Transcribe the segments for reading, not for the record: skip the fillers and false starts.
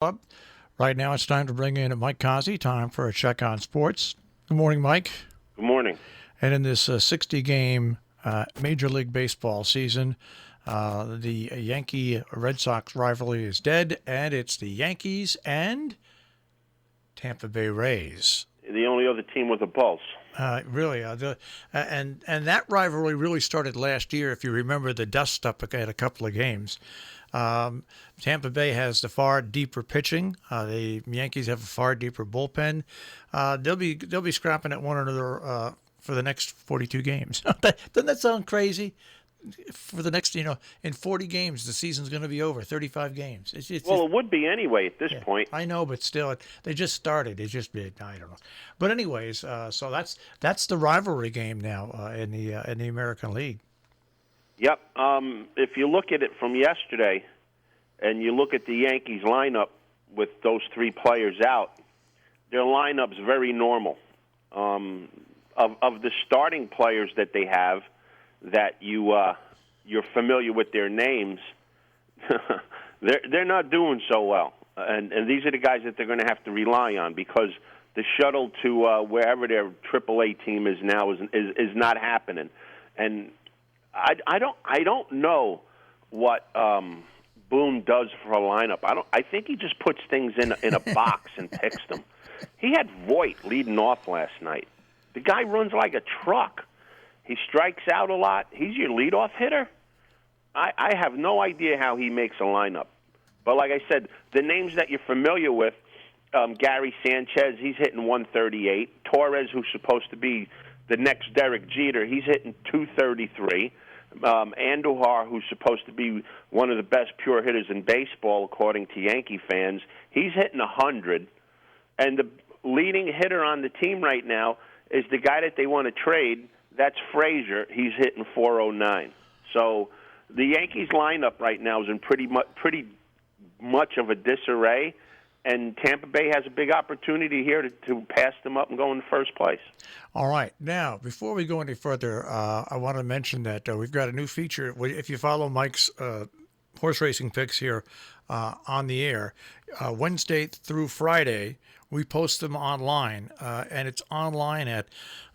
Club. Right now it's time to bring in Mike Cozzi. Time for a check on sports. Good morning, Mike. Good morning. And in this 60-game Major League Baseball season, the Yankee-Red Sox rivalry is dead, and it's the Yankees and Tampa Bay Rays. The only other team with a pulse. Really, and that rivalry really started last year. If you remember the dust-up at a couple of games. Tampa Bay has the far deeper pitching. The Yankees have a far deeper bullpen. They'll be scrapping at one another for the next 42 games. Doesn't that sound crazy? For the next, in 40 games, the season's going to be over. 35 games. It would be anyway at this point. I know, but still, they just started. It's just, I don't know. But anyways, so that's the rivalry game now in the American League. Yep. If you look at it from yesterday, and you look at the Yankees lineup with those three players out, their lineup's very normal. Of the starting players that they have, that you're familiar with their names, they're not doing so well, and these are the guys that they're going to have to rely on, because the shuttle to wherever their AAA team is now is not happening, and I don't know what Boone does for a lineup. I think he just puts things in a box and picks them. He had Voit leading off last night. The guy runs like a truck. He strikes out a lot. He's your leadoff hitter. I have no idea how he makes a lineup. But like I said, the names that you're familiar with, Gary Sanchez, he's hitting 138. Torres, who's supposed to be the next Derek Jeter, he's hitting 233. Andujar, who's supposed to be one of the best pure hitters in baseball, according to Yankee fans, he's hitting 100. And the leading hitter on the team right now is the guy that they want to trade. That's Frazier. He's hitting 409. So the Yankees lineup right now is in pretty much of a disarray, and Tampa Bay has a big opportunity here to pass them up and go in first place. All right. Now, before we go any further, I want to mention that we've got a new feature. If you follow Mike's horse racing picks here on the air, Wednesday through Friday, we post them online, and it's online at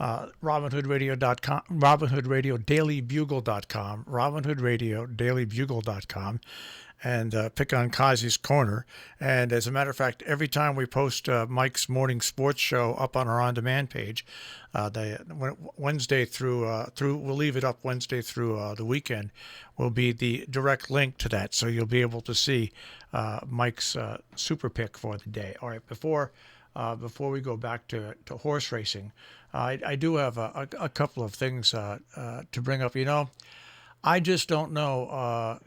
RobinHoodRadio.com, RobinHoodRadioDailyBugle.com, RobinHoodRadioDailyBugle.com, and pick on Cozzzy's Corner. And as a matter of fact, every time we post Mike's morning sports show up on our on-demand page, Wednesday through we'll leave it up Wednesday through the weekend, will be the direct link to that, so you'll be able to see Mike's super pick for the day. All right, before we go back to horse racing, I do have a couple of things to bring up. I just don't know,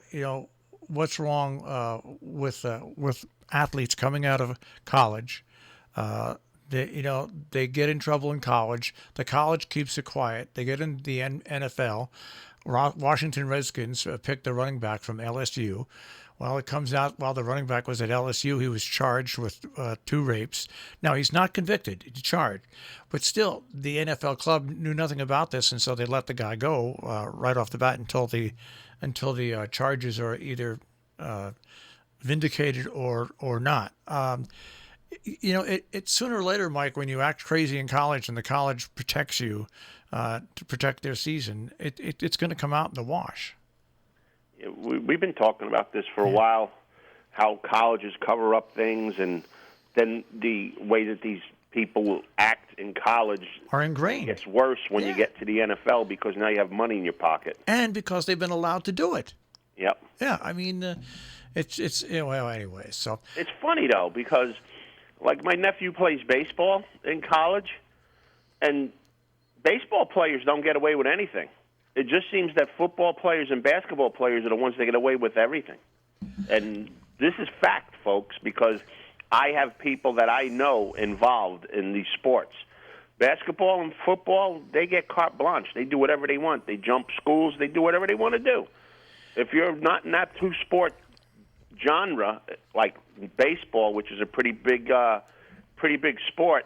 what's wrong with athletes coming out of college. They get in trouble in college. The college keeps it quiet. They get in the NFL. Washington Redskins picked the running back from LSU. Well, it comes out while the running back was at LSU, he was charged with 2 rapes. Now, he's not convicted. He's charged. But still, the NFL club knew nothing about this, and so they let the guy go right off the bat until the charges are either vindicated or not. It's sooner or later, Mike, when you act crazy in college and the college protects you to protect their season, it's going to come out in the wash. We've been talking about this for a while, how colleges cover up things, and then the way that these people will act in college are ingrained. It gets worse when you get to the NFL, because now you have money in your pocket. And because they've been allowed to do it. Yep. Yeah, I mean, it's well, anyway. So it's funny, though, because like my nephew plays baseball in college, and baseball players don't get away with anything. It just seems that football players and basketball players are the ones that get away with everything. And this is fact, folks, because I have people that I know involved in these sports. Basketball and football, they get carte blanche. They do whatever they want. They jump schools. They do whatever they want to do. If you're not in that two-sport genre, like baseball, which is a pretty big sport,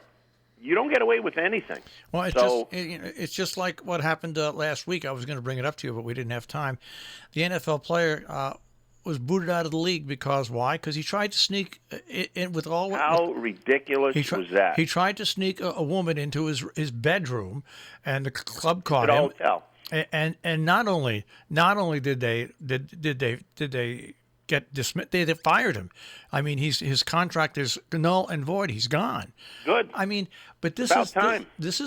you don't get away with anything. Well, it's just like what happened last week. I was going to bring it up to you, but we didn't have time. The NFL player was booted out of the league because why? Because he tried to sneak in with all. How ridiculous was that? He tried to sneak a woman into his bedroom, and the club caught him. Hotel. And not only did they get dismissed, they fired him. I mean, his contract is null and void. He's gone. Good. I mean, but this is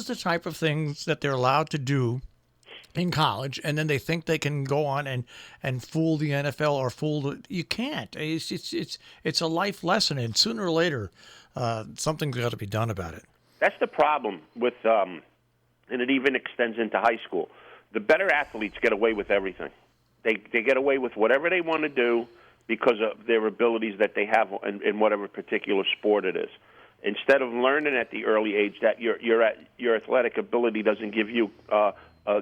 the type of things that they're allowed to do in college, and then they think they can go on and fool the NFL or you can't. It's a life lesson, and sooner or later, something's got to be done about it. That's the problem with, and it even extends into high school. The better athletes get away with everything. They get away with whatever they want to do because of their abilities that they have in whatever particular sport it is. Instead of learning at the early age that your athletic ability doesn't give you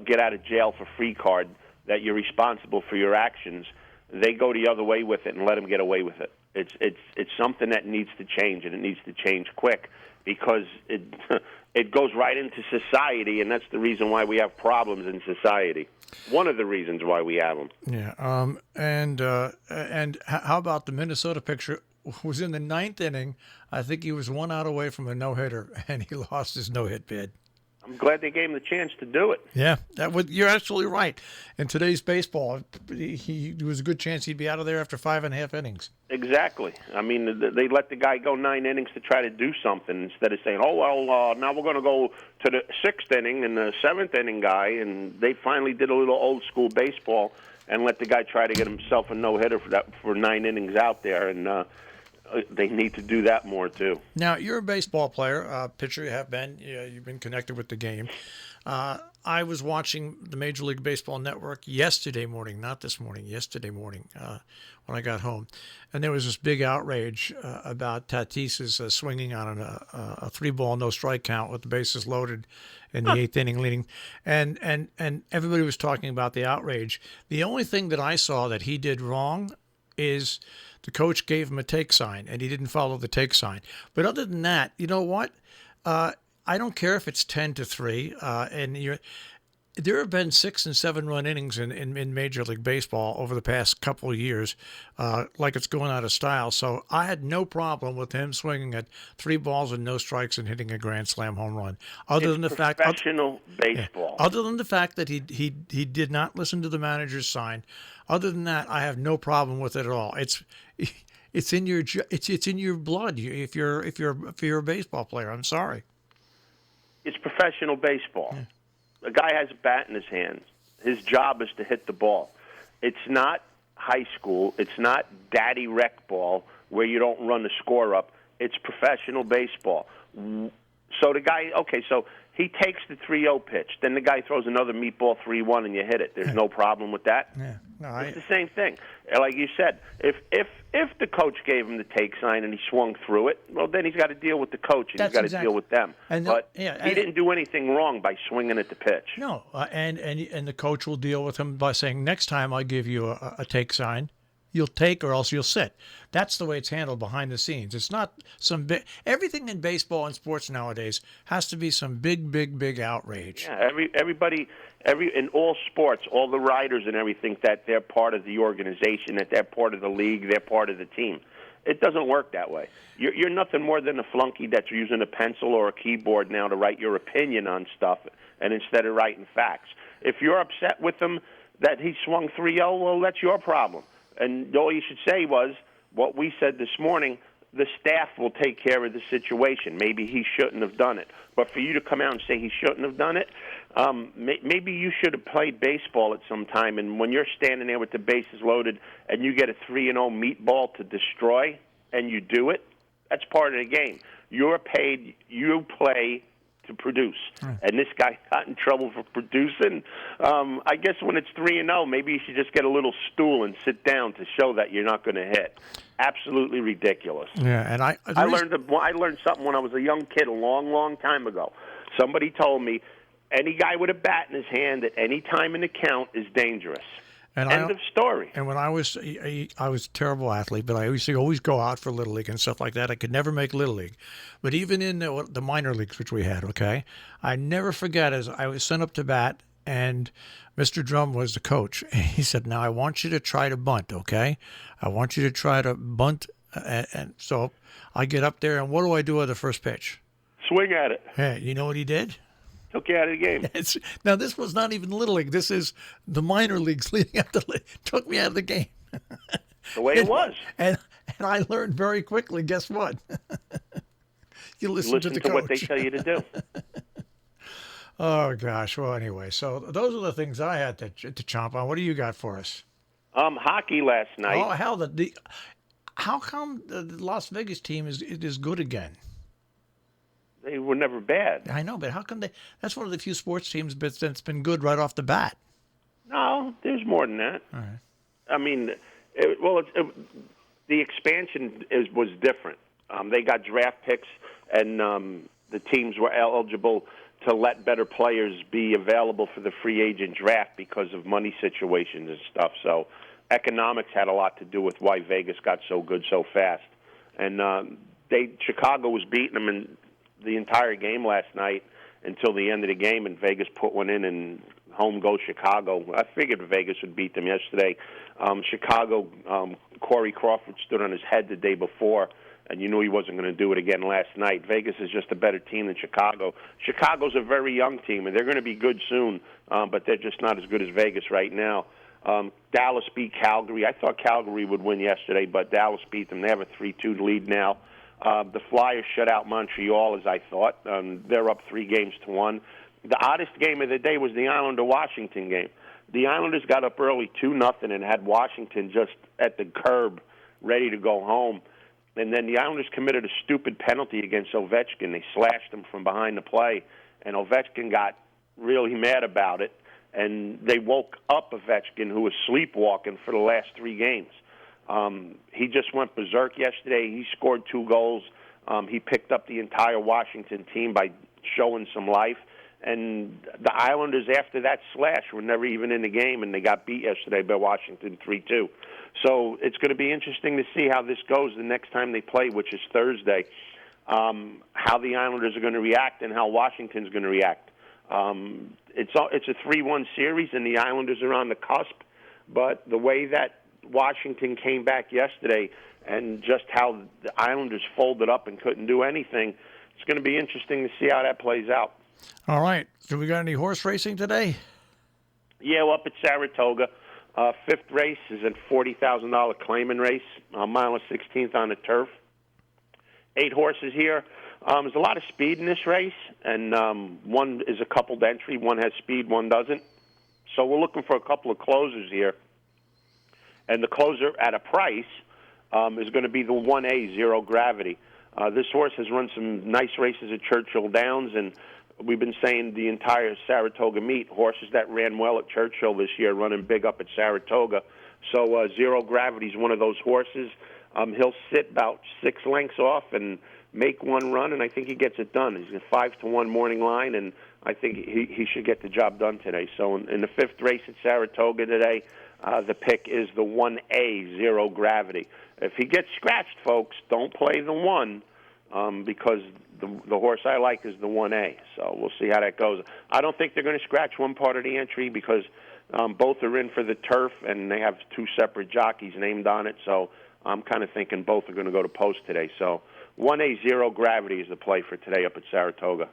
get out of jail for free card, that you're responsible for your actions, they go the other way with it and let them get away with it. It's something that needs to change, and it needs to change quick because it goes right into society, and that's the reason why we have problems in society. One of the reasons why we have them. Yeah. And how about the Minnesota picture? Was in the ninth inning. I think he was 1 out away from a no-hitter, and he lost his no-hit bid. I'm glad they gave him the chance to do it. Yeah, you're absolutely right. In today's baseball, he was a good chance he'd be out of there after 5.5 innings. Exactly. I mean, they let the guy go 9 innings to try to do something instead of saying, "Oh well, now we're going to go to the 6th inning and the 7th inning guy." And they finally did a little old school baseball and let the guy try to get himself a no hitter for 9 innings out there. And they need to do that more too. Now, you're a baseball player, pitcher. You have been. You've been connected with the game. I was watching the Major League Baseball Network yesterday morning, not this morning, yesterday morning when I got home. And there was this big outrage about Tatis's swinging on a 3-ball, no-strike count with the bases loaded in the 8th inning leading. And everybody was talking about the outrage. The only thing that I saw that he did wrong is the coach gave him a take sign, and he didn't follow the take sign. But other than that, you know what? I don't care if it's 10-3, and there have been 6- and 7-run innings in Major League Baseball over the past couple of years, like it's going out of style. So I had no problem with him swinging at 3 balls and no strikes and hitting a grand slam home run. Other than the fact, professional baseball. Yeah, other than the fact that he did not listen to the manager's sign. Other than that, I have no problem with it at all. It's in your blood. If you're a baseball player, I'm sorry. It's professional baseball. Yeah. A guy has a bat in his hands. His job is to hit the ball. It's not high school. It's not daddy rec ball where you don't run the score up. It's professional baseball. So the guy, so he takes the 3-0 pitch. Then the guy throws another meatball 3-1 and you hit it. There's no problem with that. Yeah. No, it's the same thing. Like you said, if the coach gave him the take sign and he swung through it, well, then he's got to deal with the coach and he's got to deal with them. But he didn't do anything wrong by swinging at the pitch. No, and the coach will deal with him by saying, next time I give you a take sign, you'll take or else you'll sit. That's the way it's handled behind the scenes. It's not some big. Everything in baseball and sports nowadays has to be some big outrage. Yeah, everybody in all sports, all the writers and everything, that they're part of the organization, that they're part of the league, they're part of the team. It doesn't work that way. You're nothing more than a flunky that's using a pencil or a keyboard now to write your opinion on stuff, and instead of writing facts. If you're upset with him that he swung 3-0, well, that's your problem. And all you should say was what we said this morning, the staff will take care of the situation. Maybe he shouldn't have done it. But for you to come out and say he shouldn't have done it, maybe you should have played baseball at some time, and when you're standing there with the bases loaded and you get a 3-0 meatball to destroy and you do it, that's part of the game. You're paid, you play to produce. And this guy got in trouble for producing. I guess when it's 3-0, maybe you should just get a little stool and sit down to show that you're not going to hit. Absolutely ridiculous. Yeah, and I learned something when I was a young kid a long time ago. Somebody told me any guy with a bat in his hand at any time in the count is dangerous. And end of story. And when I was a terrible athlete, but I used to always go out for Little League and stuff like that. I could never make Little League. But even in the minor leagues, which we had, I never forget, as I was sent up to bat and Mr. Drum was the coach. And he said, "Now I want you to try to bunt, okay? I want you to try to bunt." And so I get up there, and what do I do at the first pitch? Swing at it. Hey, you know what he did? Took you out of the game. Now, this was not even Little League. This is the minor leagues leading up to took me out of the game. The way it was. And I learned very quickly, guess what? You listen to the coach. What they tell you to do. Oh, gosh. Well, anyway, so those are the things I had to chomp on. What do you got for us? Hockey last night. Oh, hell, how come the Las Vegas team is good again? They were never bad. I know, but how come that's one of the few sports teams that's been good right off the bat. No, there's more than that. All right. I mean, the expansion was different. They got draft picks, and the teams were eligible to let better players be available for the free agent draft because of money situations and stuff. So economics had a lot to do with why Vegas got so good so fast. And Chicago was beating them in the entire game last night until the end of the game, and Vegas put one in, and home goes Chicago. I figured Vegas would beat them yesterday. Chicago, Corey Crawford stood on his head the day before, and you knew he wasn't going to do it again last night. Vegas is just a better team than Chicago. Chicago's a very young team, and they're going to be good soon, but they're just not as good as Vegas right now. Dallas beat Calgary. I thought Calgary would win yesterday, but Dallas beat them. They have a 3-2 lead now. The Flyers shut out Montreal, as I thought. They're up 3-1. The oddest game of the day was the Islander-Washington game. The Islanders got up early 2-0 and had Washington just at the curb, ready to go home. And then the Islanders committed a stupid penalty against Ovechkin. They slashed him from behind the play, and Ovechkin got really mad about it. And they woke up Ovechkin, who was sleepwalking for the last 3 games. He just went berserk yesterday. He scored 2 goals. He picked up the entire Washington team by showing some life. And the Islanders, after that slash, were never even in the game, and they got beat yesterday by Washington 3-2. So it's going to be interesting to see how this goes the next time they play, which is Thursday, how the Islanders are going to react and how Washington's going to react. It's a 3-1 series, and the Islanders are on the cusp. But the way that Washington came back yesterday and just how the Islanders folded up and couldn't do anything, it's going to be interesting to see how that plays out. All right. So we got any horse racing today? Yeah, well, up at Saratoga. 5th race is a $40,000 claiming race, a mile and 16th on the turf. 8 horses here. There's a lot of speed in this race, and one is a coupled entry. One has speed, one doesn't. So we're looking for a couple of closers here. And the closer at a price is going to be the 1A, Zero Gravity. This horse has run some nice races at Churchill Downs, and we've been saying the entire Saratoga meet, horses that ran well at Churchill this year, running big up at Saratoga. So Zero Gravity is one of those horses. He'll sit about 6 lengths off and make one run, and I think he gets it done. He's a 5-1 morning line, and I think he should get the job done today. So in the 5th race at Saratoga today, the pick is the 1A, Zero Gravity. If he gets scratched, folks, don't play the 1 because the horse I like is the 1A. So we'll see how that goes. I don't think they're going to scratch one part of the entry because both are in for the turf, and they have 2 separate jockeys named on it. So I'm kind of thinking both are going to go to post today. So 1A, Zero Gravity is the play for today up at Saratoga.